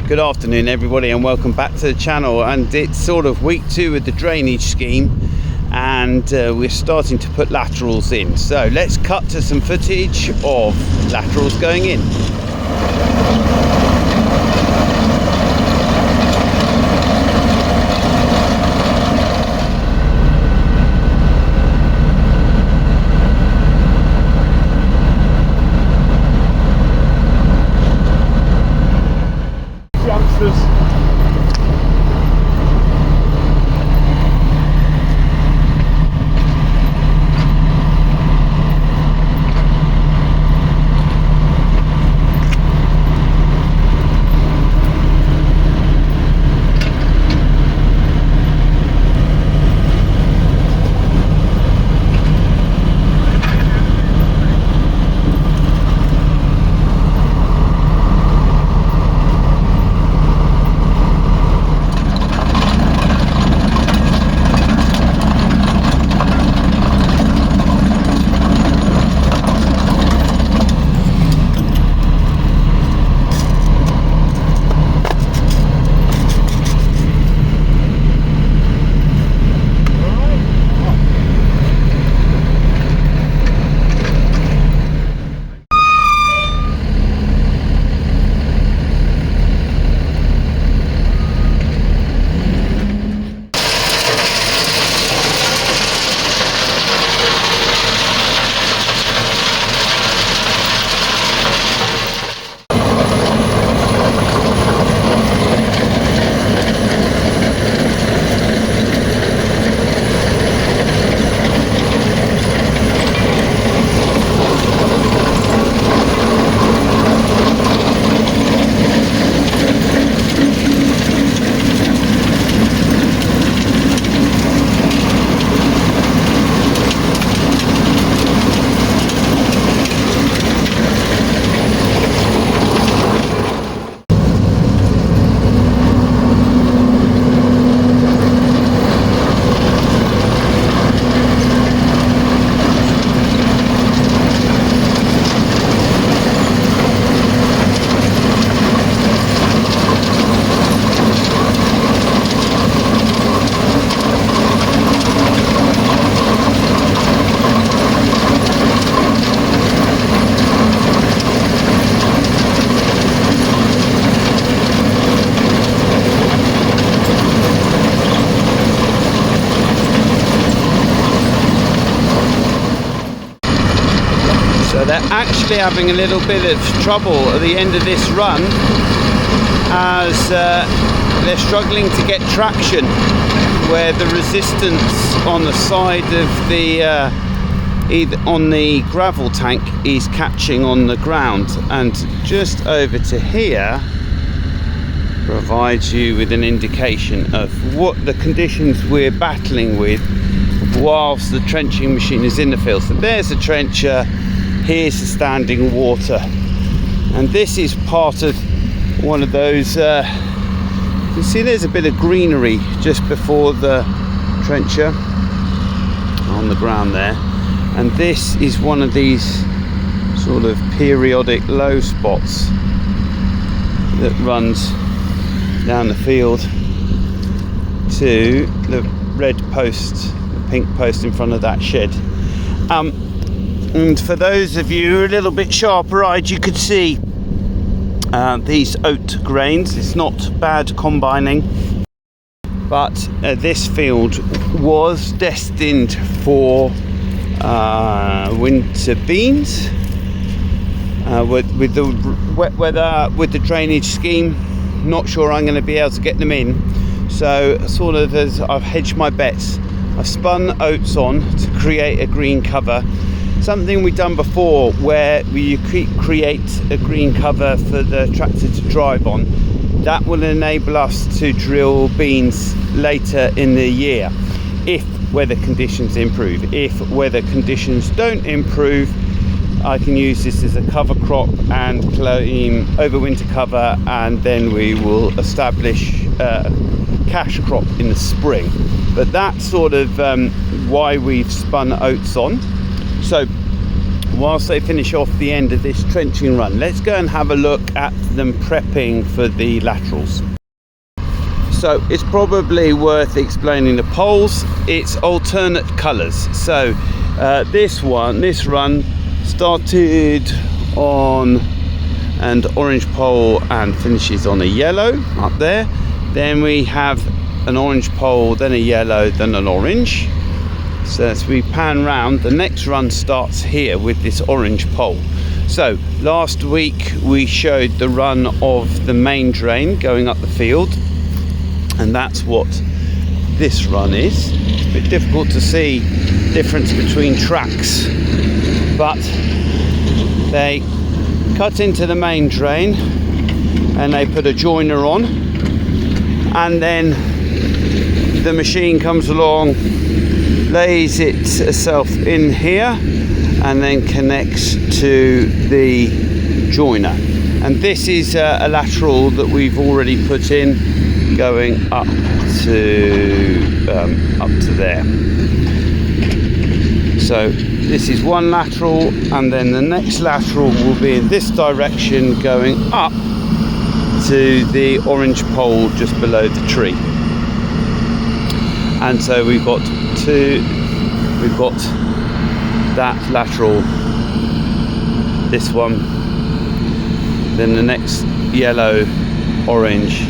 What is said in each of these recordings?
Good afternoon everybody, and welcome back to the channel. And it's sort of week 2 of the drainage scheme, and we're starting to put laterals in. So let's cut to some footage of laterals going in. So they're actually having a little bit of trouble at the end of this run, as they're struggling to get traction where the resistance on the side of the either on the gravel tank is catching on the ground. And just over to here provides you with an indication of what the conditions we're battling with whilst the trenching machine is in the field. So there's a trencher, here's the standing water, and this is part of one of those you can see there's a bit of greenery just before the trencher on the ground there, and this is one of these sort of periodic low spots that runs down the field to the red post, the pink post in front of that shed. And for those of you who are a little bit sharper-eyed, you could see these oat grains. It's not bad combining, but this field was destined for winter beans. With the wet weather, with the drainage scheme, not sure I'm going to be able to get them in. So sort of as I've hedged my bets, I've spun oats on to create a green cover. Something we've done before, where you create a green cover for the tractor to drive on. That will enable us to drill beans later in the year if weather conditions improve. If weather conditions don't improve, I can use this as a cover crop and claim overwinter cover, and then we will establish a cash crop in the spring. But that's sort of why we've spun oats on. So whilst they finish off the end of this trenching run, let's go and have a look at them prepping for the laterals. So it's probably worth explaining the poles. It's alternate colours. So this run started on an orange pole and finishes on a yellow up there. Then we have an orange pole, then a yellow, then an orange. So as we pan round, the next run starts here with this orange pole. So last week we showed the run of the main drain going up the field, and that's what this run is. It's a bit difficult to see the difference between tracks, but they cut into the main drain and they put a joiner on, and then the machine comes along, lays itself in here, and then connects to the joiner. And this is a lateral that we've already put in, going up to there. So this is one lateral, and then the next lateral will be in this direction, going up to the orange pole just below the tree. And so we've got that lateral, this one, then the next yellow, orange,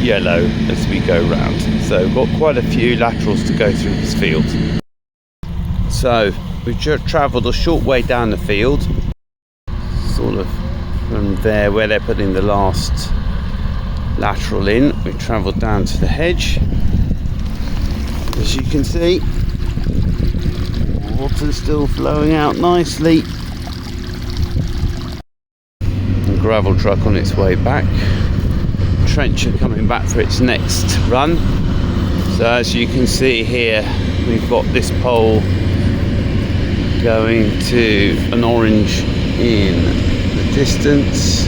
yellow as we go round. So we've got quite a few laterals to go through this field. So we've just travelled a short way down the field, sort of from there where they're putting the last lateral in. We've travelled down to the hedge. As you can see, water's still flowing out nicely. And gravel truck on its way back. Trencher coming back for its next run. So as you can see here, we've got this pole going to an orange in the distance.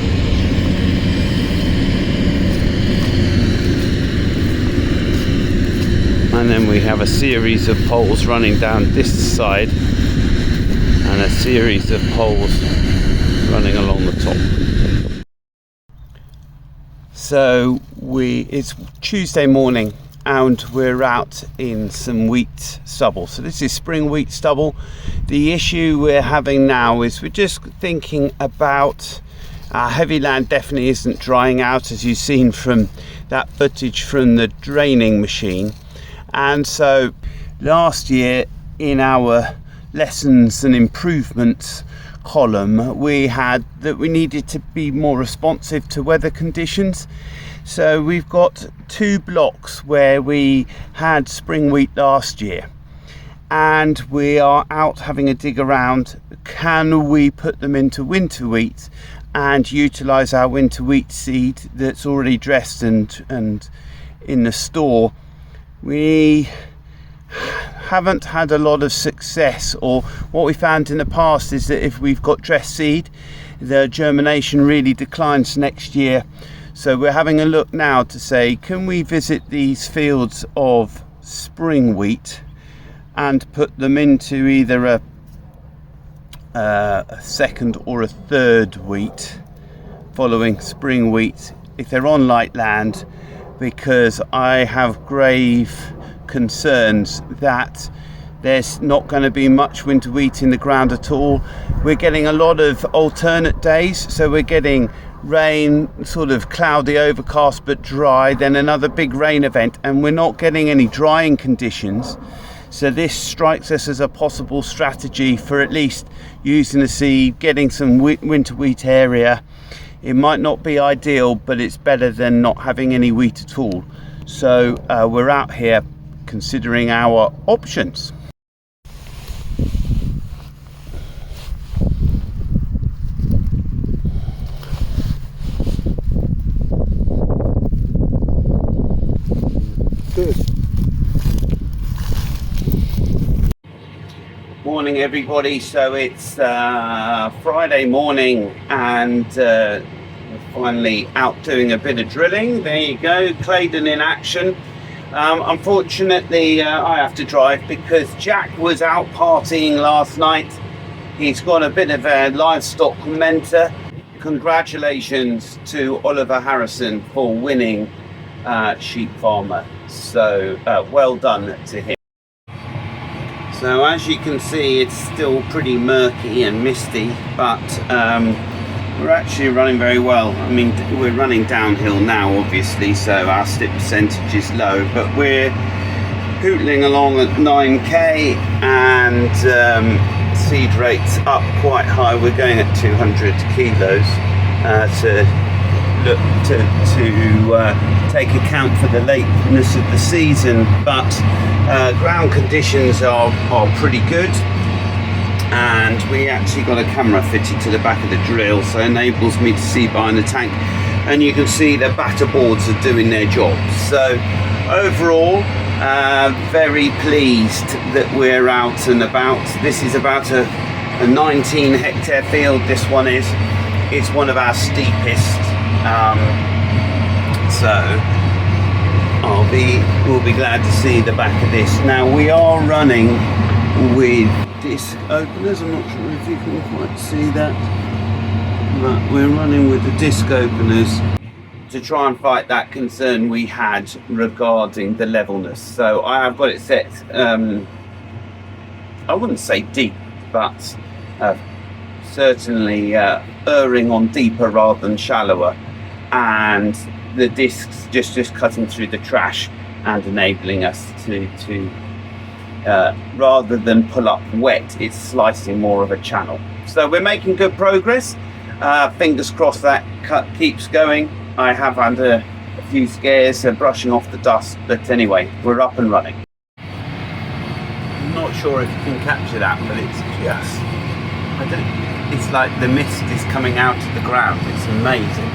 And then we have a series of poles running down this side and a series of poles running along the top. So it's Tuesday morning and we're out in some wheat stubble. So this is spring wheat stubble. The issue we're having now is we're just thinking about our heavy land definitely isn't drying out, as you've seen from that footage from the draining machine. And so last year in our lessons and improvements column, we had that we needed to be more responsive to weather conditions. So we've got two blocks where we had spring wheat last year, and we are out having a dig around. Can we put them into winter wheat and utilize our winter wheat seed that's already dressed and in the store? We haven't had a lot of success, or what we found in the past is that if we've got dressed seed, the germination really declines next year. So we're having a look now to say, can we visit these fields of spring wheat and put them into either a second or a third wheat following spring wheat if they're on light land, because I have grave concerns that there's not going to be much winter wheat in the ground at all. We're getting a lot of alternate days, so we're getting rain, sort of cloudy, overcast but dry, then another big rain event, and we're not getting any drying conditions. So this strikes us as a possible strategy for at least using the seed, getting some winter wheat area. It might not be ideal, but it's better than not having any wheat at all. So we're out here considering our options. Good. Morning everybody. So it's Friday morning and we're finally out doing a bit of drilling. There you go, Claydon in action. Unfortunately I have to drive because Jack was out partying last night He's got a bit of a livestock mentor. Congratulations to Oliver Harrison for winning Sheep Farmer. So well done to him. So as you can see, it's still pretty murky and misty, but we're actually running very well. I mean, we're running downhill now, obviously, so our slip percentage is low, but we're hootling along at 9k, and seed rates up quite high. We're going at 200 kilos to look to take account for the lateness of the season, but ground conditions are pretty good. And we actually got a camera fitted to the back of the drill, so it enables me to see behind the tank, and you can see the batter boards are doing their job. So overall, very pleased that we're out and about. This is about a 19 hectare field. This one is. It's one of our steepest, so we'll be glad to see the back of this. Now we are running with disc openers. I'm not sure if you can quite see that, but we're running with the disc openers to try and fight that concern we had regarding the levelness. So I have got it set, I wouldn't say deep, but certainly erring on deeper rather than shallower, and the discs just cutting through the trash and enabling us to rather than pull up wet, it's slicing more of a channel. So we're making good progress. Fingers crossed that cut keeps going. I have had a few scares brushing off the dust, but anyway, we're up and running. I'm not sure if you can capture that, but it's just, it's like the mist is coming out of the ground. It's amazing.